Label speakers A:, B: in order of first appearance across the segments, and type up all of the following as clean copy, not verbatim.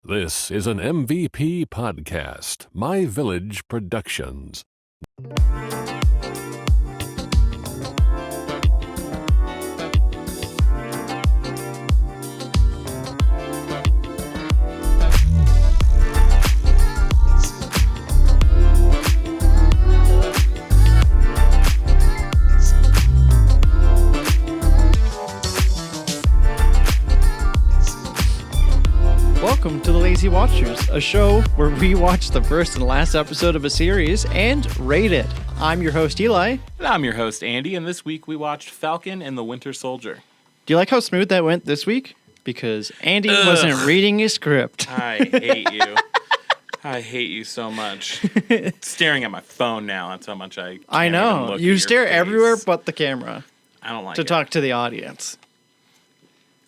A: This is an MVP podcast, My Village Productions.
B: Welcome to The Lazy Watchers, a show where we watch the first and last episode of a series and rate it. I'm your host, Eli.
C: And I'm your host, Andy, and this week we watched Falcon and the Winter Soldier.
B: Do you like how smooth that went this week? Because Andy wasn't reading his script.
C: I hate you. I hate you so much. Staring at my phone now, that's how much I can't
B: know.
C: even look
B: You
C: at
B: stare
C: your face.
B: everywhere but the camera
C: I don't like
B: to
C: it.
B: talk to the audience.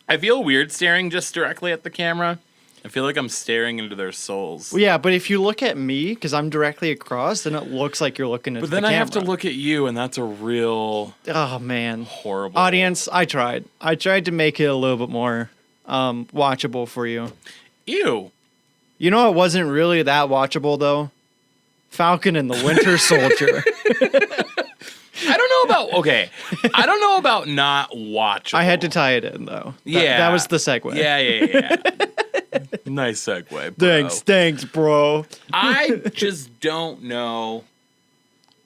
C: I feel weird staring just directly at the camera. I feel like I'm staring into their souls.
B: Well, yeah, but if you look at me, because I'm directly across, then it looks like you're looking at the camera.
C: But then I have to look at you, and that's a real
B: Oh, man.
C: horrible...
B: Audience, I tried. I tried to make it a little bit more watchable for you.
C: Ew.
B: You know it wasn't really that watchable, though? Falcon and the Winter Soldier.
C: I don't know about... Okay. I don't know about not watchable.
B: I had to tie it in, though.
C: Yeah.
B: That was the segue.
C: Yeah. Nice segue, bro.
B: Thanks, bro.
C: I just don't know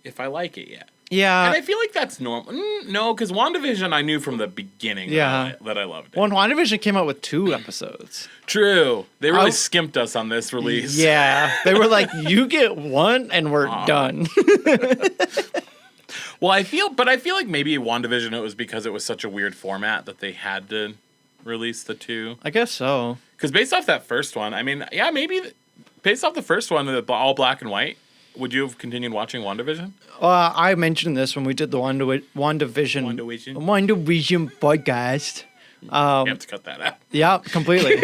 C: if I like it yet.
B: Yeah.
C: And I feel like that's normal. No, because WandaVision I knew from the beginning that I loved it.
B: Well, WandaVision came out with 2 episodes.
C: True. They really skimped us on this release.
B: Yeah. They were like, you get 1 and we're done.
C: Well, I feel like maybe WandaVision, it was because it was such a weird format that they had to release the 2.
B: I guess so.
C: Because based off that first one, I mean, yeah, maybe based off the first one, all black and white, would you have continued watching WandaVision?
B: I mentioned this when we did the WandaVision podcast.
C: You have to cut that out.
B: Yeah, completely.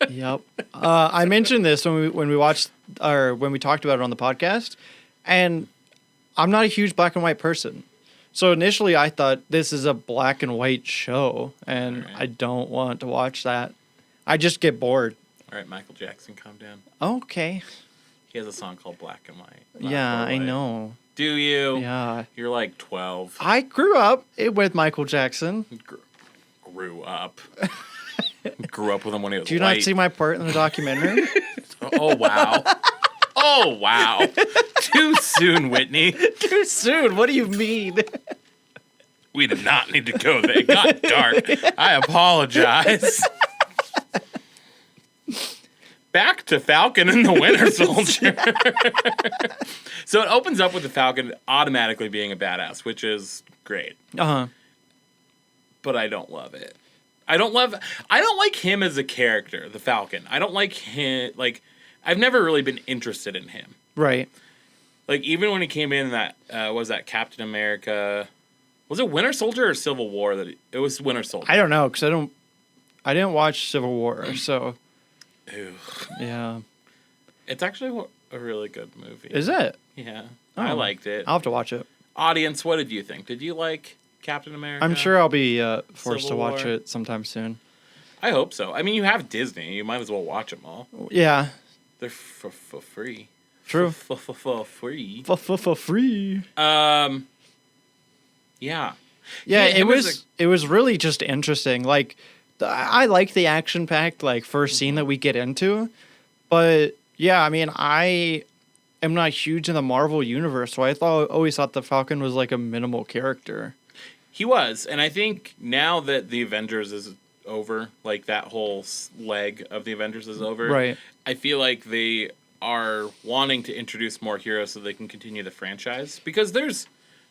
B: Yep. I mentioned this when we watched or when we talked about it on the podcast, and I'm not a huge black and white person. So initially I thought this is a black and white show, and
C: Right.
B: I don't want to watch that. I just get bored.
C: All right, Michael Jackson, calm down.
B: Okay.
C: He has a song called Black and White. Black
B: Yeah,
C: or
B: I
C: White.
B: know.
C: Do you?
B: Yeah.
C: You're like 12.
B: I grew up with Michael Jackson.
C: Grew up. Grew up with him when he was
B: Do you
C: white.
B: not see my part in the documentary?
C: Oh, wow. Oh, wow. Too soon, Whitney.
B: Too soon. What do you mean?
C: We did not need to go there. It got dark. I apologize. Back to Falcon and the Winter Soldier. So it opens up with the Falcon automatically being a badass, which is great.
B: Uh-huh.
C: But I don't love it. I don't like him as a character, the Falcon. I don't like him, I've never really been interested in him.
B: Right.
C: Like, even when he came in that, was that Captain America? Was it Winter Soldier or Civil War? It was Winter Soldier.
B: I don't know, because I didn't watch Civil War, so...
C: Ew.
B: Yeah.
C: It's actually a really good movie.
B: Is it?
C: Yeah.
B: Oh.
C: I liked it.
B: I'll have to watch it.
C: Audience, what did you think? Did you like Captain America?
B: I'm sure I'll be forced
C: Civil
B: to watch
C: War?
B: it sometime soon.
C: I hope so. I mean, you have Disney. You might as well watch them all.
B: Yeah.
C: They're for free.
B: True.
C: For free.
B: For free.
C: Yeah.
B: Yeah, it was really just interesting. Like, I like the action-packed, first scene that we get into. But, yeah, I mean, I am not huge in the Marvel universe, so I always thought the Falcon was, a minimal character.
C: He was. And I think now that the Avengers is over, that whole leg of the Avengers is over.
B: Right.
C: I feel like they are wanting to introduce more heroes so they can continue the franchise. Because there's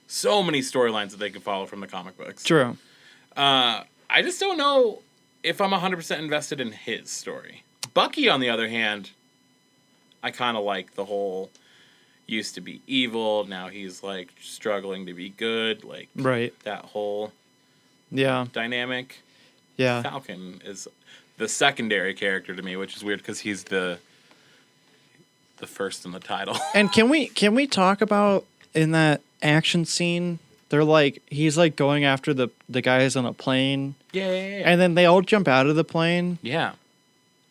C: so many storylines that they can follow from the comic books.
B: True.
C: I just don't know if I'm 100% invested in his story. Bucky, on the other hand, I kind of like the whole used to be evil, now he's struggling to be good,
B: right.
C: that whole dynamic.
B: Yeah.
C: Falcon is the secondary character to me, which is weird because he's the first in the title.
B: And can we talk about in that action scene? They're he's going after the guys on a plane.
C: Yeah.
B: And then they all jump out of the plane.
C: Yeah.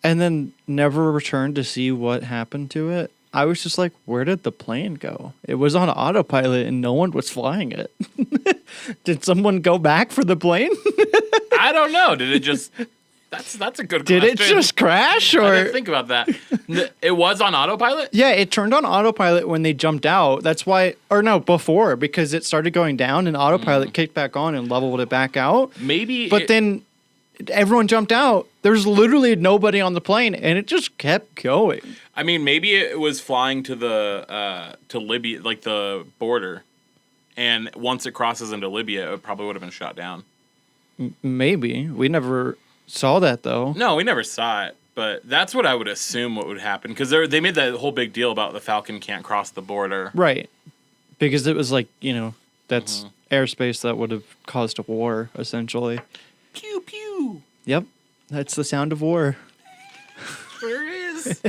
B: and then never returned to see what happened to it. I was just like, where did the plane go? It was on autopilot and no one was flying it. Did someone go back for the plane?
C: I don't know. Did it just... That's a good question.
B: Did it just crash? Or
C: I didn't think about that. It was on autopilot?
B: yeah, it turned on autopilot when they jumped out. That's why, or no, before, because it started going down and autopilot kicked back on and leveled it back out.
C: Maybe.
B: But then everyone jumped out. There's literally nobody on the plane, and it just kept going.
C: I mean, maybe it was flying to the to Libya, like the border, and once it crosses into Libya, it probably would have been shot down.
B: Maybe. We never saw that, though.
C: No, we never saw it, but that's what I would assume what would happen, because they made that whole big deal about the Falcon can't cross the border.
B: Right. Because it was like, that's airspace that would have caused a war, essentially.
C: Pew, pew.
B: Yep. That's the sound of war.
C: There is.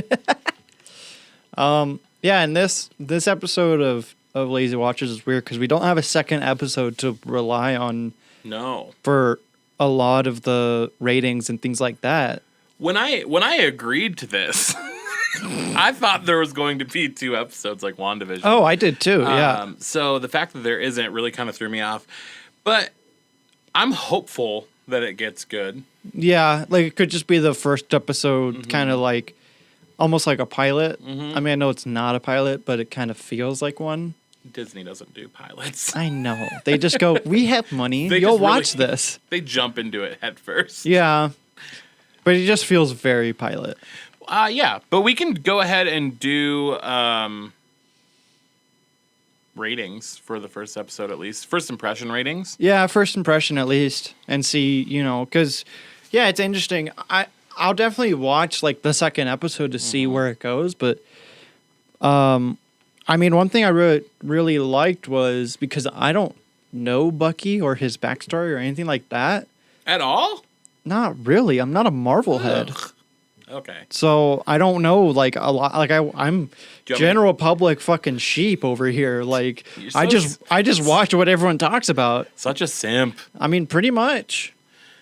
B: Yeah, and this episode of Lazy Watchers is weird because we don't have a second episode to rely on
C: No.
B: for a lot of the ratings and things like that.
C: When I agreed to this, I thought there was going to be 2 episodes like WandaVision.
B: Oh, I did too, yeah.
C: So the fact that there isn't really kind of threw me off. But I'm hopeful that it gets good.
B: Yeah, like it could just be the first episode, kind of like, almost like a pilot. I mean, I know it's not a pilot, but it kind of feels like one.
C: Disney doesn't do pilots.
B: I know. They just go, we have money.
C: They
B: You'll
C: just
B: watch
C: really-
B: this.
C: They jump into it head first.
B: Yeah. But it just feels very pilot.
C: Yeah, but we can go ahead and do ratings for the first episode at least. First impression ratings.
B: Yeah, first impression at least. And see, because, yeah, it's interesting. I'll definitely watch, like, the second episode to see where it goes. But, I mean, one thing I really liked was, because I don't know Bucky or his backstory or anything like that.
C: At all?
B: Not really. I'm not a Marvel head.
C: Ugh. Okay.
B: So I don't know, like, a lot. Like, I'm general public fucking sheep over here. Like,
C: You're so
B: I just watch what everyone talks about.
C: Such a simp.
B: I mean, pretty much.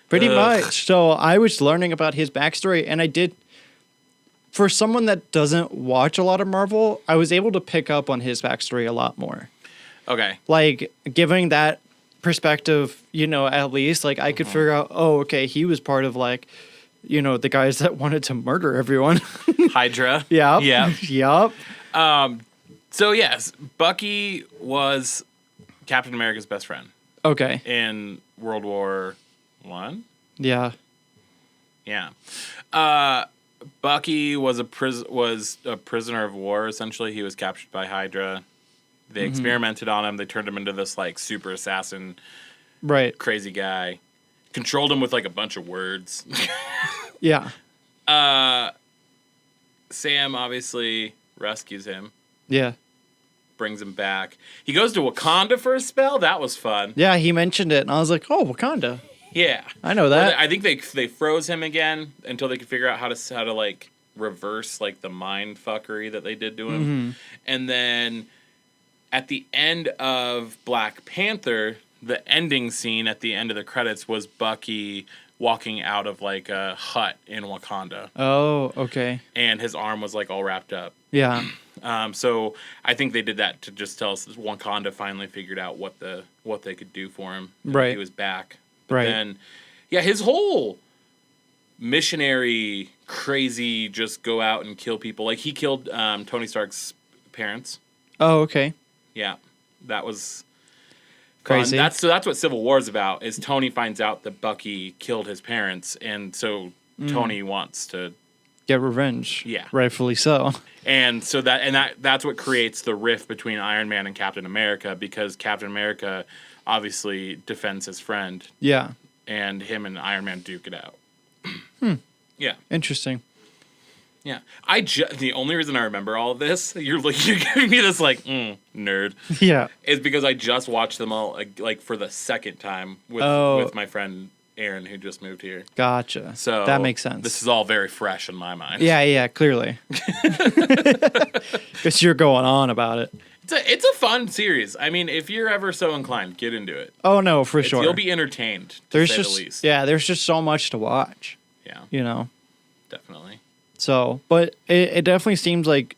B: Pretty much. So I was learning about his backstory, and I did. For someone that doesn't watch a lot of Marvel, I was able to pick up on his backstory a lot more.
C: Okay.
B: Like, giving that perspective, at least, like, I could figure out, oh, okay, he was part of, like, the guys that wanted to murder everyone.
C: Hydra.
B: Yeah.
C: Yeah.
B: Yep.
C: So yes, Bucky was Captain America's best friend
B: Okay.
C: in World War I.
B: Yeah.
C: Yeah. Bucky was a prisoner of war. Essentially, he was captured by Hydra. They experimented on him. They turned him into this like super assassin,
B: Right.
C: crazy guy. Controlled him with like a bunch of words.
B: Yeah.
C: Sam obviously rescues him,
B: Yeah.
C: brings him back. He goes to Wakanda for a spell. That was fun.
B: Yeah, he mentioned it, and I was like, oh, Wakanda.
C: Yeah,
B: I know that.
C: I think they froze him again until they could figure out how to like reverse like the mind fuckery that they did to him. And then at the end of Black Panther, the ending scene at the end of the credits was Bucky walking out of like a hut in Wakanda,
B: Oh, okay.
C: and his arm was like all wrapped up.
B: Yeah.
C: So I think they did that to just tell us that Wakanda finally figured out what they could do for him. And
B: Right.
C: He was back. But
B: Right.
C: then, yeah, his whole missionary crazy just go out and kill people. Like he killed Tony Stark's parents.
B: Oh, okay.
C: Yeah, that was
B: Crazy.
C: fun. That's what Civil War is about. Is Tony finds out that Bucky killed his parents, and so Tony wants to.
B: Get revenge.
C: Yeah.
B: Rightfully so.
C: And so that's what creates the rift between Iron Man and Captain America, because Captain America obviously defends his friend,
B: Yeah.
C: and him and Iron Man duke it out. Yeah.
B: Interesting.
C: Yeah. The only reason I remember all of this, you're giving me this like nerd,
B: Yeah.
C: is because I just watched them all like for the second time with my friend Aaron, who just moved here.
B: Gotcha.
C: So
B: that makes sense.
C: This is all very fresh in my mind.
B: Yeah, clearly. Because you're going on about it.
C: It's a fun series. I mean, if you're ever so inclined, get into it.
B: Oh, no, for sure.
C: You'll be entertained, to
B: there's
C: say
B: just
C: the least.
B: Yeah, there's just so much to watch,
C: Yeah. definitely.
B: So, but it definitely seems like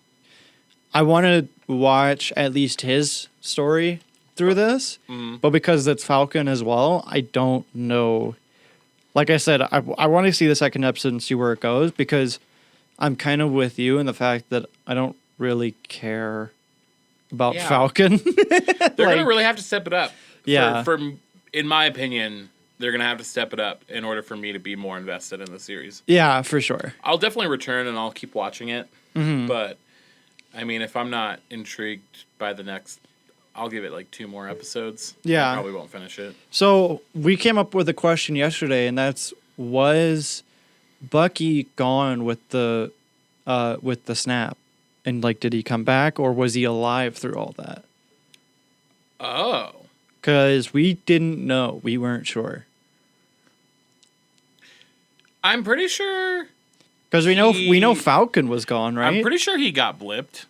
B: I want to watch at least his story through this, but because it's Falcon as well, I don't know. Like I said, I want to see the second episode and see where it goes, because I'm kind of with you in the fact that I don't really care about Falcon.
C: They're going to really have to step it up.
B: Yeah.
C: In my opinion, they're going to have to step it up in order for me to be more invested in the series.
B: Yeah, for sure.
C: I'll definitely return and I'll keep watching it. But, I mean, if I'm not intrigued by the next, I'll give it like 2 more episodes.
B: Yeah.
C: I probably won't finish it.
B: So we came up with a question yesterday, and that's, was Bucky gone with the snap? And, like, did he come back, or was he alive through all that?
C: Oh.
B: Because we didn't know. We weren't sure.
C: I'm pretty sure.
B: Because we know Falcon was gone, right?
C: I'm pretty sure he got blipped.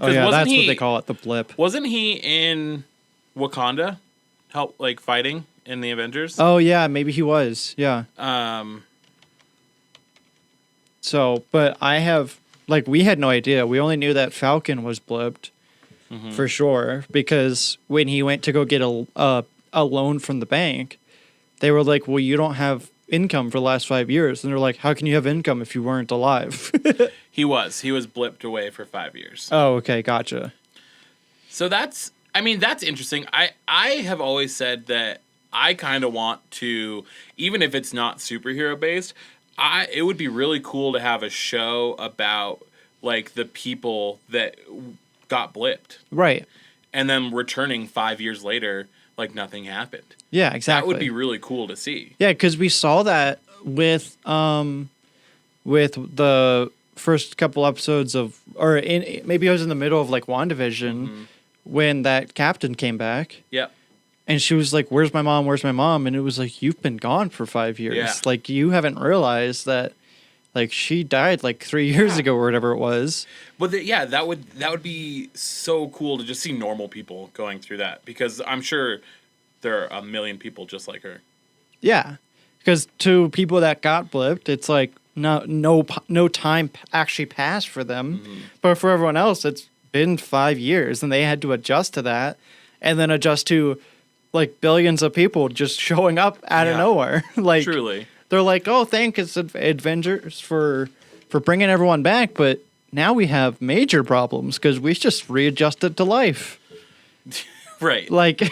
B: Oh yeah, that's what they call it, the blip.
C: Wasn't he in Wakanda, fighting in the Avengers?
B: Oh yeah, maybe he was. Yeah. So, but we had no idea. We only knew that Falcon was blipped for sure, because when he went to go get a loan from the bank, they were like, "Well, you don't have income for the last 5 years," and they're like, "How can you have income if you weren't alive?"
C: He was blipped away for 5 years.
B: Oh, okay, gotcha.
C: So that's interesting. I have always said that I kind of want to, even if it's not superhero based, it would be really cool to have a show about like the people that got blipped.
B: Right.
C: And then returning 5 years later like nothing happened.
B: Yeah, exactly.
C: That would be really cool to see.
B: Yeah, because we saw that with the first couple episodes of, maybe it was in the middle of like WandaVision, when that captain came back.
C: Yep.
B: And she was like, "Where's my mom? Where's my mom?" And it was like, "You've been gone for 5 years.
C: Yeah.
B: Like, you haven't realized that, like, she died like 3 years ago or whatever it was."
C: But that would be so cool to just see normal people going through that, because I'm sure there are a million people just like her.
B: Yeah, because to people that got blipped, it's like no time actually passed for them, but for everyone else, it's been 5 years, and they had to adjust to that, and then adjust to like billions of people just showing up out of nowhere. Like,
C: truly,
B: they're like, "Oh, thanks Avengers for bringing everyone back," but now we have major problems because we just readjusted to life.
C: Right.
B: Like,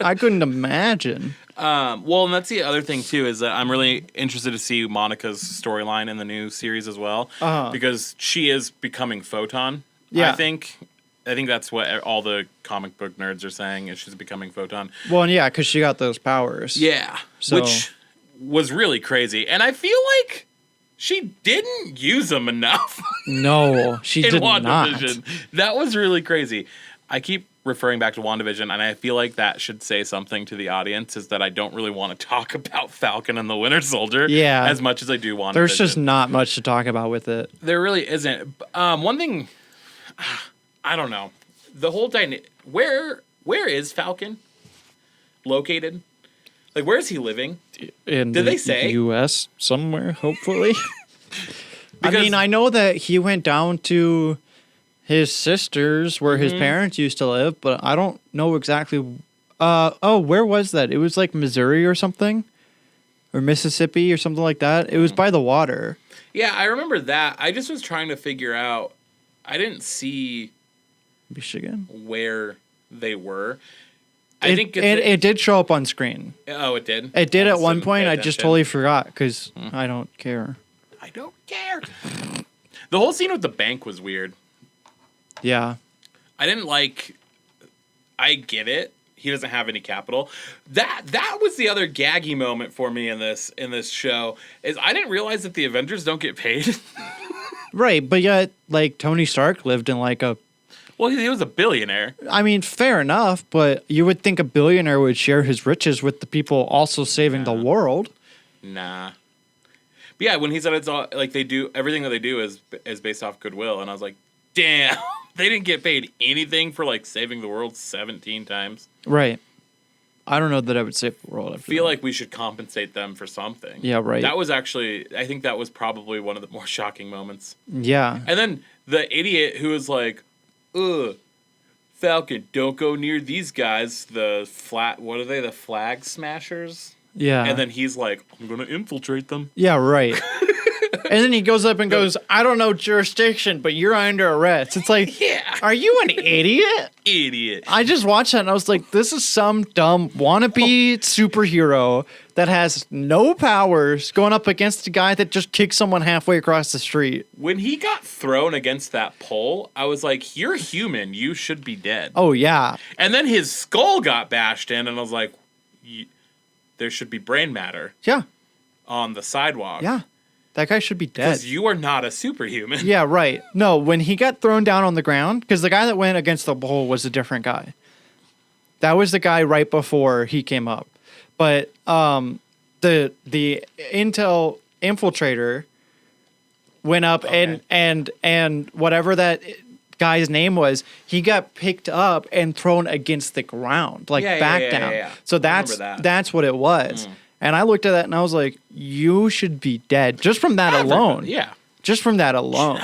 B: I couldn't imagine.
C: Well, and that's the other thing too, is that I'm really interested to see Monica's storyline in the new series as well, because she is becoming Photon.
B: Yeah.
C: I think that's what all the comic book nerds are saying, is she's becoming Photon.
B: Well, and yeah, because she got those powers.
C: Yeah, which was really crazy, and I feel like she didn't use them enough.
B: No, she did not.
C: That was really crazy. I keep referring back to WandaVision, and I feel like that should say something to the audience, is that I don't really want to talk about Falcon and the Winter Soldier as much as I do WandaVision.
B: There's just not much to talk about with it.
C: There really isn't. One thing, I don't know. The whole where is Falcon located? Like, where is he living?
B: In
C: Did they say?
B: U.S. somewhere, hopefully. I mean, I know that he went down to his sister's where his parents used to live, but I don't know exactly. Where was that? It was like Missouri or something, or Mississippi or something like that. It was by the water.
C: Yeah, I remember that. I just was trying to figure out. I didn't see
B: Michigan
C: where they were.
B: I think it did show up on screen.
C: Oh, it did?
B: It did at one point. I just totally forgot because I don't care.
C: I don't care. The whole scene with the bank was weird.
B: Yeah.
C: I didn't like... I get it. He doesn't have any capital. That was the other gaggy moment for me in this show, is I didn't realize that the Avengers don't get paid.
B: Right, but yet, like, Tony Stark lived in like a...
C: Well, he was a billionaire.
B: I mean, fair enough, but you would think a billionaire would share his riches with the people also saving the world.
C: Nah. But yeah, when he said it's all, like, they do, everything that they do is based off goodwill, and I was like, damn, they didn't get paid anything for, like, saving the world 17 times.
B: Right. I don't know that I would save the world.
C: I feel like we should compensate them for something.
B: Yeah, right.
C: That was actually, I think that was probably one of the more shocking moments.
B: Yeah.
C: And then the idiot who was like, ugh, Falcon, don't go near these guys. The flag smashers?
B: Yeah.
C: And then he's like, I'm going to infiltrate them.
B: Yeah, right. And then he goes up and goes, I don't know jurisdiction, but you're under arrest. It's like,
C: Yeah.
B: Are you an idiot?
C: Idiot.
B: I just watched that and I was like, this is some dumb wannabe superhero that has no powers going up against a guy that just kicked someone halfway across the street.
C: When he got thrown against that pole, I was like, you're human. You should be dead.
B: Oh, yeah.
C: And then his skull got bashed in, and I was like, there should be brain matter
B: Yeah.
C: on the sidewalk.
B: Yeah. That guy should be dead.
C: Because you are not a superhuman.
B: Yeah, right. No, when he got thrown down on the ground, because the guy that went against the pole was a different guy. That was the guy right before he came up. But the Intel infiltrator went up and whatever that guy's name was, he got picked up and thrown against the ground, like back down.
C: Yeah.
B: So that's what it was. And I looked at that and I was like, you should be dead just from that alone.
C: Yeah.
B: Just from that alone.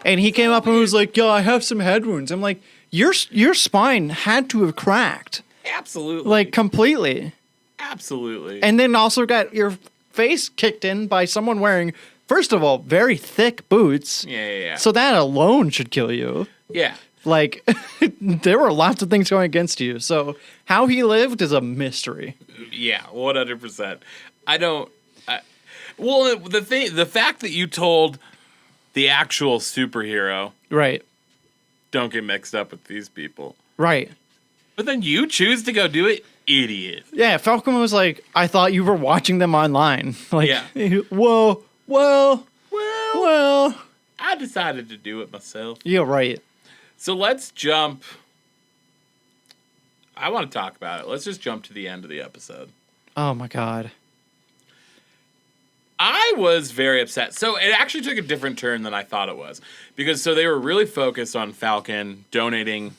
B: And he came up and was like, yo, I have some head wounds. I'm like, your spine had to have cracked.
C: Absolutely.
B: Like, completely.
C: Absolutely.
B: And then also got your face kicked in by someone wearing, first of all, very thick boots.
C: Yeah.
B: So that alone should kill you.
C: Yeah.
B: Like, there were lots of things going against you. So how he lived is a mystery.
C: Yeah, 100%. Well, the fact that you told the actual superhero,
B: Right.
C: don't get mixed up with these people.
B: Right.
C: But then you choose to go do it, idiot.
B: Yeah, Falcon was like, I thought you were watching them online. Like,
C: Yeah.
B: Well,
C: I decided to do it myself.
B: yeah, right.
C: So let's jump. I want to talk about it. Let's just jump to the end of the episode.
B: Oh my God.
C: I was very upset. So it actually took a different turn than I thought it was. Because they were really focused on Falcon donating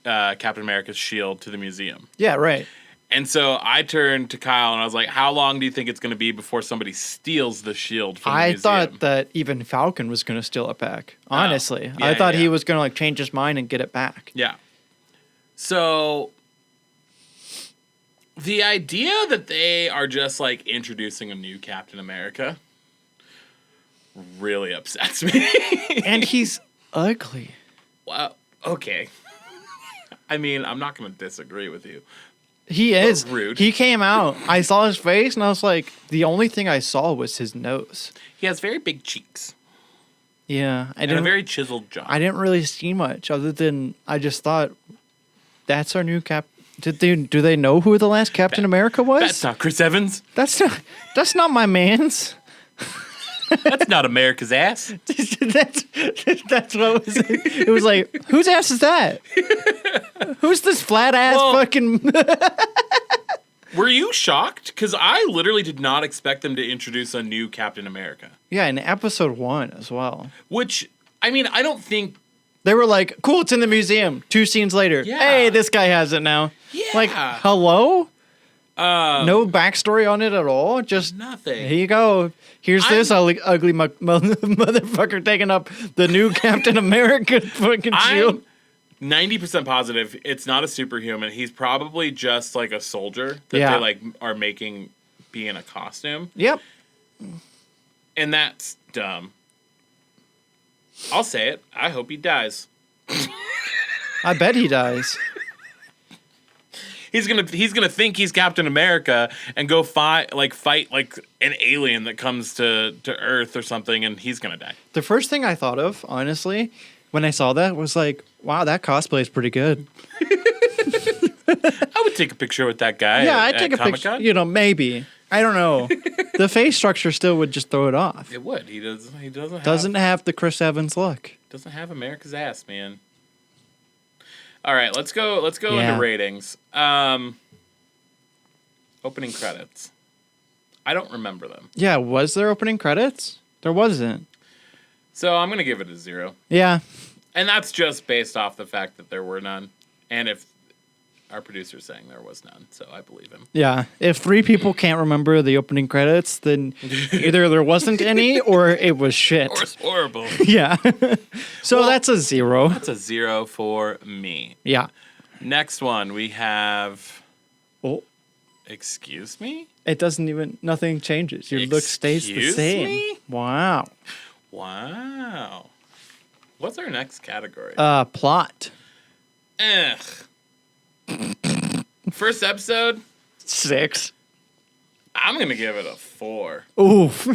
C: Captain America's shield to the museum.
B: Yeah, right.
C: And so I turned to Kyle and I was like, how long do you think it's going to be before somebody steals the shield from the museum?
B: I thought that even Falcon was going to steal it back. Honestly.
C: Yeah,
B: I thought he was going to like change his mind and get it back.
C: Yeah. So the idea that they are just like introducing a new Captain America really upsets me.
B: And he's ugly.
C: Wow. Okay. I mean, I'm not going to disagree with you.
B: He is.
C: Rude.
B: He came out. I saw his face and I was like, the only thing I saw was his nose.
C: He has very big cheeks.
B: Yeah.
C: And a very chiseled jaw.
B: I didn't really see much other than I just thought that's our new cap. Do they know who the last Captain America was?
C: That's not Chris Evans.
B: That's not my man's.
C: That's not America's ass.
B: that's what was. It was like, whose ass is that? Who's this flat ass fucking?
C: Were you shocked? Because I literally did not expect them to introduce a new Captain America.
B: Yeah, in episode 1 as well.
C: Which, I mean, I don't think...
B: They were like, cool, it's in the museum. 2 scenes later, hey, this guy has it now.
C: Yeah.
B: Like, hello? No backstory on it at all? Just
C: nothing.
B: Here you go. Here's this ugly motherfucker taking up the new Captain America fucking shield.
C: I'm 90% positive it's not a superhuman. He's probably just like a soldier that they like are making be in a costume.
B: Yep.
C: And that's dumb. I'll say it. I hope he dies.
B: I bet he dies.
C: He's gonna think he's Captain America and go fight like an alien that comes to Earth or something, and he's gonna die.
B: The first thing I thought of, honestly, when I saw that was like, wow, that cosplay is pretty good.
C: I would take a picture with that guy.
B: Yeah, I'd
C: at
B: take a
C: Comic-Con.
B: picture. You know, maybe. I don't know. The face structure still would just throw it off.
C: It would. He doesn't
B: have the Chris Evans look.
C: Doesn't have America's ass, man. All right, let's go into ratings. Opening credits. I don't remember them.
B: Yeah, was there opening credits? There wasn't.
C: So I'm going to give it a 0.
B: Yeah.
C: And that's just based off the fact that there were none. And if our producer's saying there was none, so I believe him.
B: Yeah. If 3 people can't remember the opening credits, then either there wasn't any or it was shit.
C: Or it's horrible.
B: Yeah. So that's a 0.
C: That's a 0 for me.
B: Yeah.
C: Next one, we have...
B: Oh,
C: Excuse me?
B: it doesn't even, nothing changes. Your look stays the
C: Excuse
B: same.
C: me?
B: Wow.
C: Wow. What's our next category?
B: Plot.
C: Ugh. First episode,
B: 6.
C: I'm going to give it a 4.
B: Oof.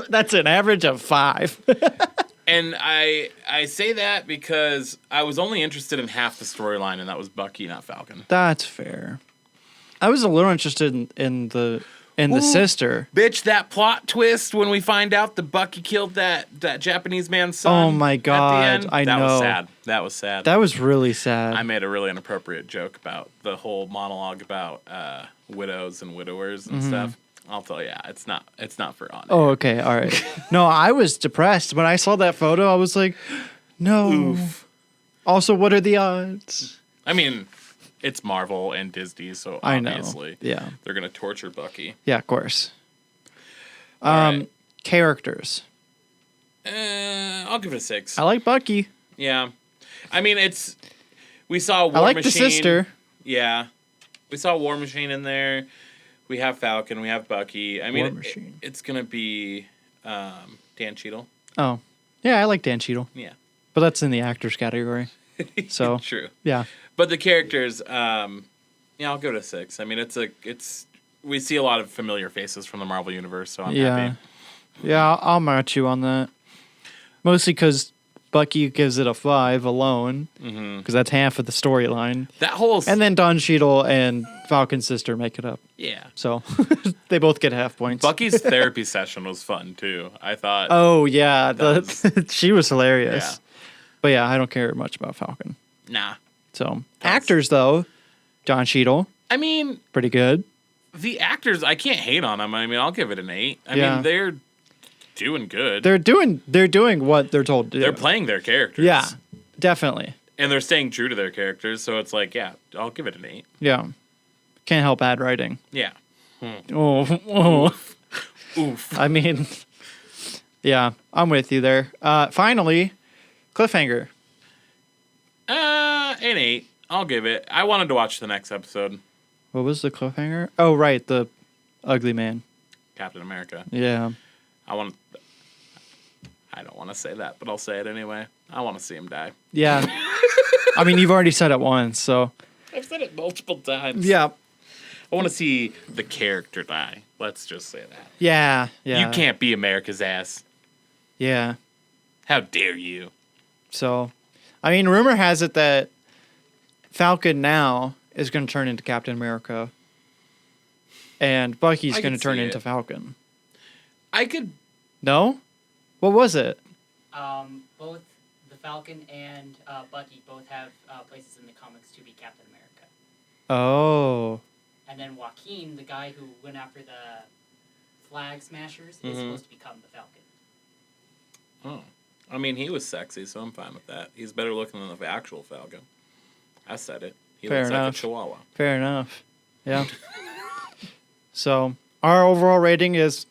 B: That's an average of 5.
C: And I say that because I was only interested in half the storyline, and that was Bucky, not Falcon.
B: That's fair. I was a little interested in the sister.
C: Bitch, that plot twist when we find out that Bucky killed that Japanese man's son.
B: Oh my God,
C: at the end,
B: I
C: that
B: know.
C: was sad. That was sad.
B: That was really sad.
C: I made a really inappropriate joke about the whole monologue about widows and widowers and stuff. I'll tell you, it's not for on.
B: Oh, okay, all right. No, I was depressed when I saw that photo. I was like, no.
C: Oof.
B: Also, what are the odds?
C: I mean, it's Marvel and Disney, so
B: I know.
C: obviously
B: Yeah.
C: they're gonna torture Bucky.
B: Yeah, of course.
C: All right.
B: Characters.
C: I'll give it a 6.
B: I like Bucky.
C: Yeah, I mean we saw War
B: I like
C: Machine.
B: the sister.
C: Yeah, we saw War Machine in there. We have Falcon. We have Bucky. I
B: War
C: mean,
B: Machine.
C: it's gonna be Dan Cheadle.
B: Oh, yeah, I like Dan Cheadle,
C: Yeah,
B: but that's in the actors category. So
C: true.
B: yeah,
C: But the characters, yeah, I'll go to 6. I mean, we see a lot of familiar faces from the Marvel universe, so I'm happy.
B: Yeah, I'll match you on that. Mostly because Bucky gives it a 5 alone, because that's half of the storyline.
C: That whole
B: And then Don Cheadle and Falcon's sister make it up.
C: yeah.
B: So they both get half points.
C: Bucky's therapy session was fun too. I thought.
B: Oh yeah, she was hilarious.
C: Yeah.
B: But yeah, I don't care much about Falcon.
C: Nah.
B: So actors though, Don Cheadle,
C: I mean,
B: pretty good.
C: the actors, I can't hate on them. I mean, I'll give it an 8. I
B: Yeah.
C: mean, they're doing good.
B: They're doing what they're told to do.
C: They're playing their characters.
B: Yeah, definitely.
C: And they're staying true to their characters, so it's like, yeah, I'll give it an 8.
B: Yeah, can't help bad writing.
C: Yeah.
B: Oh.
C: Oof.
B: I mean, yeah, I'm with you there. Finally, cliffhanger.
C: An 8. I'll give it. I wanted to watch the next episode.
B: What was the cliffhanger? Oh, right, the ugly man.
C: Captain America.
B: Yeah.
C: I don't want to say that, but I'll say it anyway. I want to see him die.
B: Yeah. I mean, you've already said it once, so.
C: I've said it multiple times.
B: Yeah.
C: I want to see the character die. Let's just say that.
B: Yeah. Yeah.
C: You can't be America's ass.
B: Yeah.
C: How dare you?
B: So, I mean, rumor has it that Falcon now is going to turn into Captain America, and Bucky's
C: I
B: going to
C: could
B: turn
C: see
B: into
C: it.
B: Falcon.
C: I could.
B: No? What was it?
D: Both the Falcon and Bucky both have places in the comics to be Captain America.
B: Oh.
D: And then Joaquin, the guy who went after the Flag Smashers, is
C: Mhm.
D: supposed to become the Falcon.
C: Oh. I mean, he was sexy, so I'm fine with that. He's better looking than the actual Falcon. I said it. He
B: Fair
C: looks like
B: enough.
C: a chihuahua.
B: Fair enough. Yeah. So, our overall rating is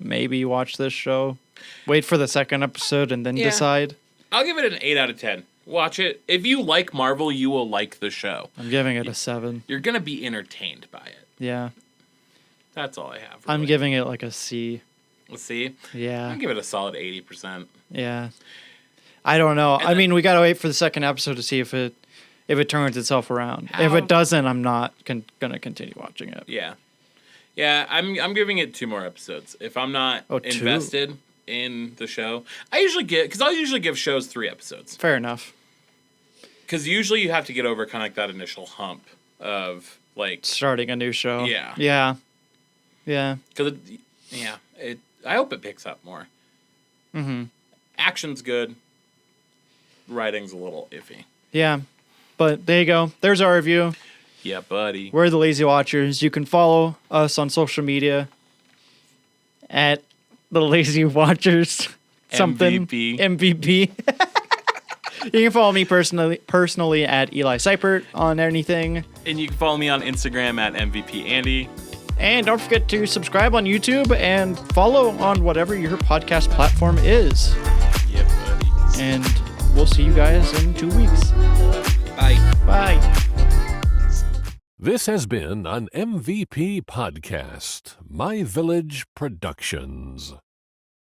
B: maybe watch this show, wait for the second episode, and then
C: Yeah.
B: decide.
C: I'll give it an 8 out of 10. Watch it. If you like Marvel, you will like the show.
B: I'm giving it a 7.
C: You're going to be entertained by it.
B: Yeah.
C: That's all I have.
B: I'm
C: really.
B: giving it like a C.
C: Let's see.
B: Yeah.
C: I'll give it a solid 80%.
B: Yeah. I don't know. I mean, we got to wait for the second episode to see if it turns itself around. If
C: How-
B: it doesn't, I'm not going to continue watching it.
C: Yeah. Yeah, I'm giving it 2 more episodes. If I'm not
B: 2?
C: invested in the show, I'll usually give shows 3 episodes.
B: Fair enough.
C: Because usually you have to get over kind of like that initial hump of like,
B: Starting a new show.
C: Yeah.
B: Yeah. Yeah.
C: because I hope it picks up more.
B: Mm-hmm.
C: Action's good. Writing's a little iffy.
B: Yeah. But there you go. There's our review.
C: Yeah, buddy.
B: We're the Lazy Watchers. You can follow us on social media at the Lazy Watchers. Something.
C: MVP.
B: MVP. You can follow me personally at Eli Seipert on anything.
C: And you can follow me on Instagram at MVP Andy.
B: And don't forget to subscribe on YouTube and follow on whatever your podcast platform is.
C: Yep, buddy.
B: And we'll see you guys in 2 weeks.
C: Bye.
B: Bye.
A: This has been an MVP podcast, My Village Productions.